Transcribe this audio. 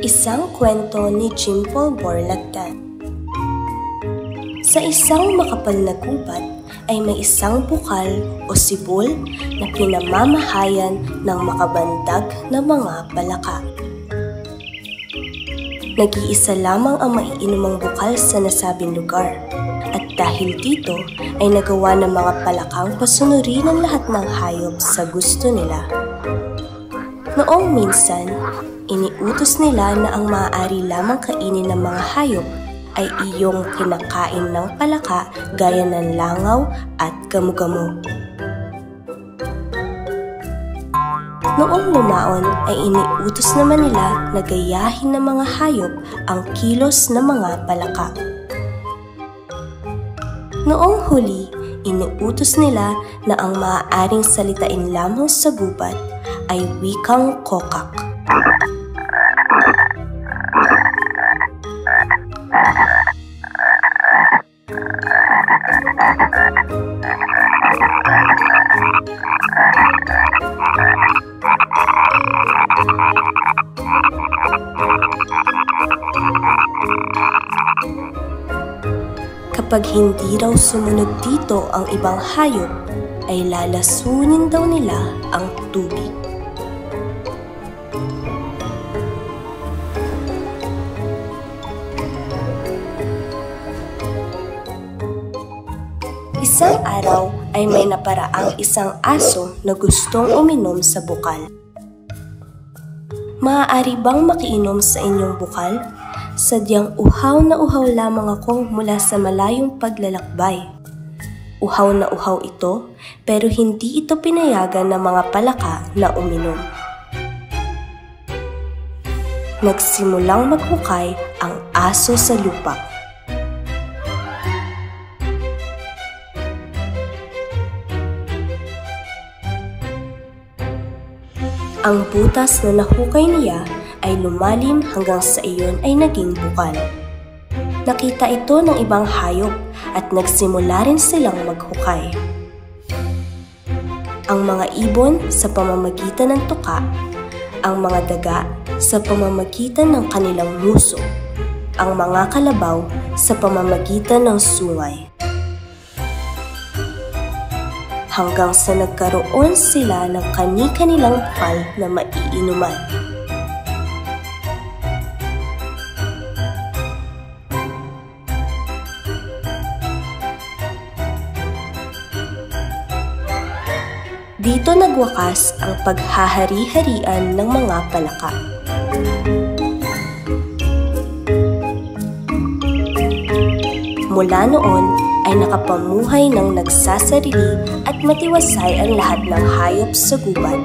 Isang kwento ni Jean Paul Borlagdan. Sa isang makapal na gubat ay may isang bukal o sibol na pinamamahayan ng makabandag na mga palaka. Nag-iisa lamang ang maiinumang bukal sa nasabing lugar, at dahil dito ay nagawa ng mga palakang pasunurin ang lahat ng hayop sa gusto nila. Noong minsan, iniutos nila na ang maaari lamang kainin ng mga hayop ay iyong kinakain ng palaka gaya ng langaw at gamu-gamu. Noong lumaon ay iniutos naman nila na gayahin ng mga hayop ang kilos ng mga palaka. Noong huli, iniutos nila na ang maaaring salitain lamang sa gubat ay wikang kokak. Kapag hindi raw sumunod dito ang ibang hayop, ay lalasunin daw nila ang tubig. Isang araw ay may naparaang isang aso na gustong uminom sa bukal. Maaari bang makiinom sa inyong bukal? Sadyang uhaw na uhaw lamang ako mula sa malayong paglalakbay. Uhaw na uhaw ito, pero hindi ito pinayagan ng mga palaka na uminom. Nagsimulang maghukay ang aso sa lupa. Ang butas na nahukay niya ay lumalim hanggang sa iyon ay naging bukal. Nakita ito ng ibang hayop at nagsimula rin silang maghukay. Ang mga ibon sa pamamagitan ng tuka, ang mga daga sa pamamagitan ng kanilang nguso, ang mga kalabaw sa pamamagitan ng sungay. Hanggang sa nagkaroon sila ng kani-kanilang bukal na maiinuman. Dito nagwakas ang paghahari-harian ng mga palaka. Mula noon ay nakapamuhay ng nagsasarili at matiwasay ang lahat ng hayop sa gubat.